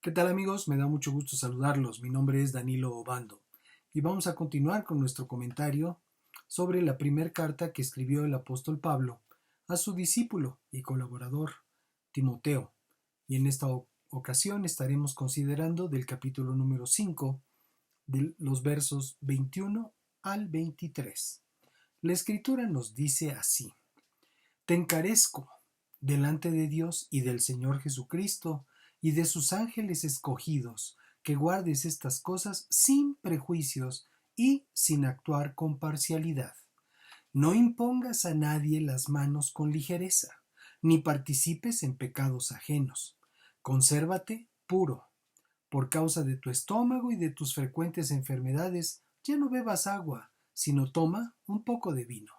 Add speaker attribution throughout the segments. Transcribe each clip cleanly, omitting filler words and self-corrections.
Speaker 1: ¿Qué tal amigos? Me da mucho gusto saludarlos. Mi nombre es Danilo Obando y vamos a continuar con nuestro comentario sobre la primera carta que escribió el apóstol Pablo a su discípulo y colaborador Timoteo. Y en esta ocasión estaremos considerando del capítulo número 5, de los versos 21 al 23. La escritura nos dice así: Te encarezco delante de Dios y del Señor Jesucristo y de sus ángeles escogidos, que guardes estas cosas sin prejuicios y sin actuar con parcialidad. No impongas a nadie las manos con ligereza, ni participes en pecados ajenos. Consérvate puro. Por causa de tu estómago y de tus frecuentes enfermedades, ya no bebas agua, sino toma un poco de vino.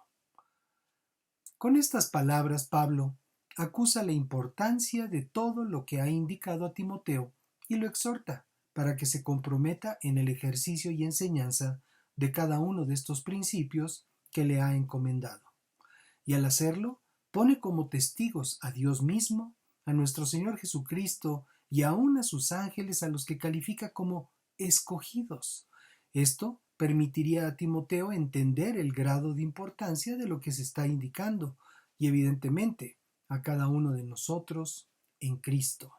Speaker 1: Con estas palabras, Pablo acusa la importancia de todo lo que ha indicado a Timoteo y lo exhorta para que se comprometa en el ejercicio y enseñanza de cada uno de estos principios que le ha encomendado. Y al hacerlo, pone como testigos a Dios mismo, a nuestro Señor Jesucristo y aún a sus ángeles, a los que califica como escogidos. Esto permitiría a Timoteo entender el grado de importancia de lo que se está indicando y evidentemente a cada uno de nosotros en Cristo.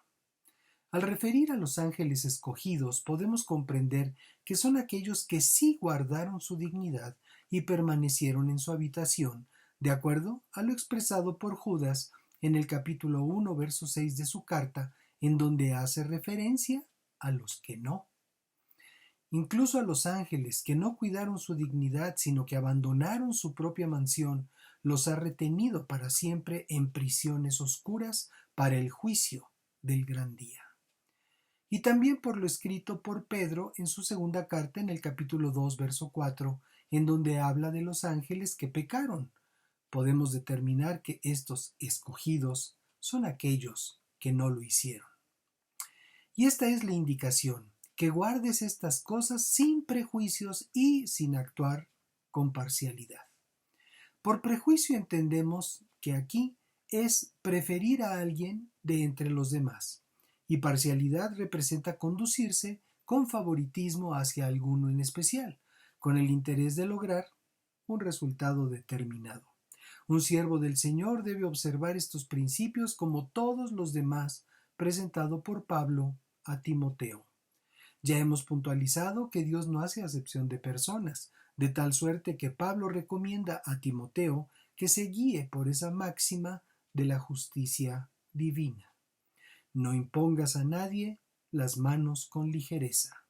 Speaker 1: Al referir a los ángeles escogidos, podemos comprender que son aquellos que sí guardaron su dignidad y permanecieron en su habitación, de acuerdo a lo expresado por Judas en el capítulo 1, verso 6 de su carta, en donde hace referencia a los que no. Incluso a los ángeles que no cuidaron su dignidad, sino que abandonaron su propia mansión, los ha retenido para siempre en prisiones oscuras para el juicio del gran día. Y también por lo escrito por Pedro en su segunda carta en el capítulo 2, verso 4, en donde habla de los ángeles que pecaron. Podemos determinar que estos escogidos son aquellos que no lo hicieron. Y esta es la indicación: que guardes estas cosas sin prejuicios y sin actuar con parcialidad. Por prejuicio entendemos que aquí es preferir a alguien de entre los demás, y parcialidad representa conducirse con favoritismo hacia alguno en especial, con el interés de lograr un resultado determinado. Un siervo del Señor debe observar estos principios como todos los demás, presentado por Pablo a Timoteo. Ya hemos puntualizado que Dios no hace acepción de personas, de tal suerte que Pablo recomienda a Timoteo que se guíe por esa máxima de la justicia divina. No impongas a nadie las manos con ligereza.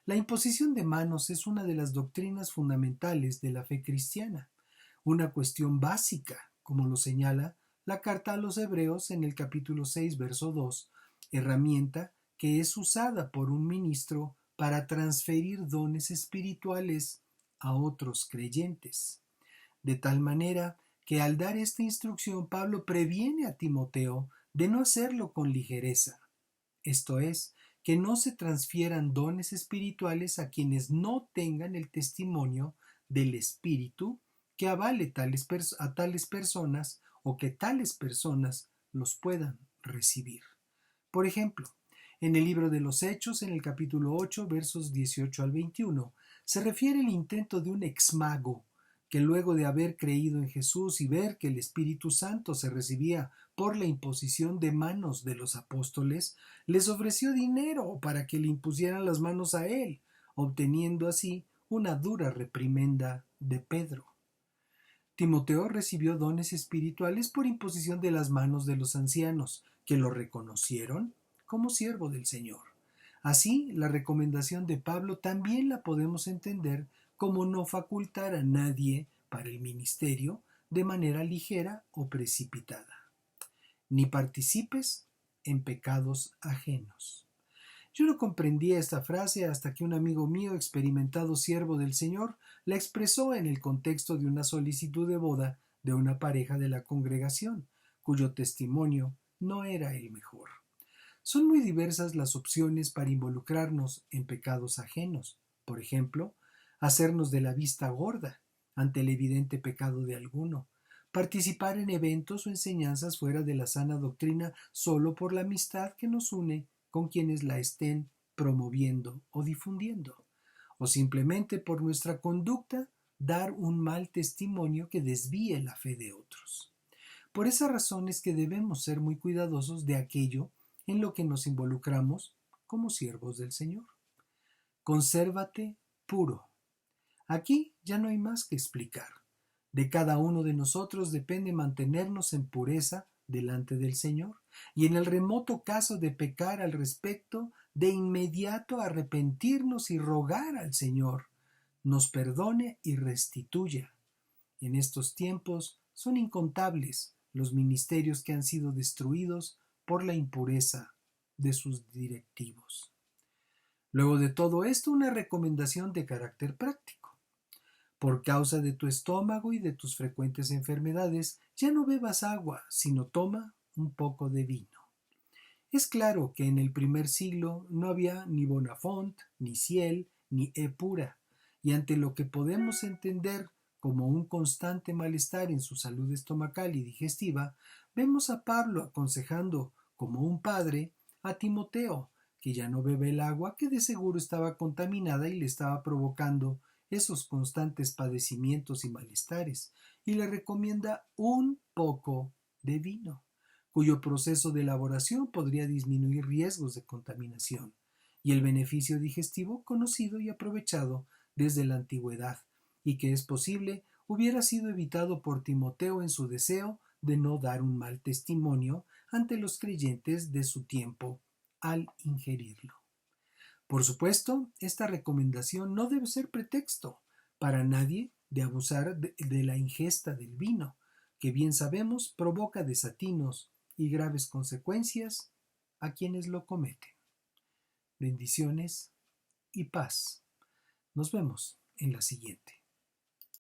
Speaker 1: La imposición de manos es una de las doctrinas fundamentales de la fe cristiana, una cuestión básica, como lo señala la carta a los Hebreos en el capítulo 6, verso 2, herramienta que es usada por un ministro para transferir dones espirituales a otros creyentes. De tal manera que al dar esta instrucción, Pablo previene a Timoteo de no hacerlo con ligereza. Esto es, que no se transfieran dones espirituales a quienes no tengan el testimonio del Espíritu que avale a tales personas o que tales personas los puedan recibir. Por ejemplo, en el libro de los Hechos, en el capítulo 8, versos 18 al 21, se refiere el intento de un exmago que luego de haber creído en Jesús y ver que el Espíritu Santo se recibía por la imposición de manos de los apóstoles, les ofreció dinero para que le impusieran las manos a él, obteniendo así una dura reprimenda de Pedro. Timoteo recibió dones espirituales por imposición de las manos de los ancianos, que lo reconocieron como siervo del Señor. Así, la recomendación de Pablo también la podemos entender como no facultar a nadie para el ministerio de manera ligera o precipitada. Ni participes en pecados ajenos. Yo no comprendía esta frase hasta que un amigo mío, experimentado siervo del Señor, la expresó en el contexto de una solicitud de boda de una pareja de la congregación, cuyo testimonio no era el mejor. Son muy diversas las opciones para involucrarnos en pecados ajenos. Por ejemplo, hacernos de la vista gorda ante el evidente pecado de alguno, participar en eventos o enseñanzas fuera de la sana doctrina solo por la amistad que nos une con quienes la estén promoviendo o difundiendo, o simplemente por nuestra conducta dar un mal testimonio que desvíe la fe de otros. Por esa razón es que debemos ser muy cuidadosos de aquello en lo que nos involucramos como siervos del Señor. Consérvate puro. Aquí ya no hay más que explicar. De cada uno de nosotros depende mantenernos en pureza delante del Señor, y en el remoto caso de pecar al respecto, de inmediato arrepentirnos y rogar al Señor nos perdone y restituya. En estos tiempos son incontables los ministerios que han sido destruidos por la impureza de sus directivos. Luego de todo esto, una recomendación de carácter práctico. Por causa de tu estómago y de tus frecuentes enfermedades, ya no bebas agua, sino toma un poco de vino. Es claro que en el primer siglo no había ni Bonafont, ni Ciel, ni Epura, y ante lo que podemos entender como un constante malestar en su salud estomacal y digestiva, vemos a Pablo aconsejando, como un padre, a Timoteo, que ya no bebe el agua que de seguro estaba contaminada y le estaba provocando esos constantes padecimientos y malestares, y le recomienda un poco de vino, cuyo proceso de elaboración podría disminuir riesgos de contaminación, y el beneficio digestivo conocido y aprovechado desde la antigüedad, y que es posible hubiera sido evitado por Timoteo en su deseo de no dar un mal testimonio ante los creyentes de su tiempo al ingerirlo. Por supuesto, esta recomendación no debe ser pretexto para nadie de abusar de la ingesta del vino, que bien sabemos provoca desatinos y graves consecuencias a quienes lo cometen. Bendiciones y paz. Nos vemos en la siguiente.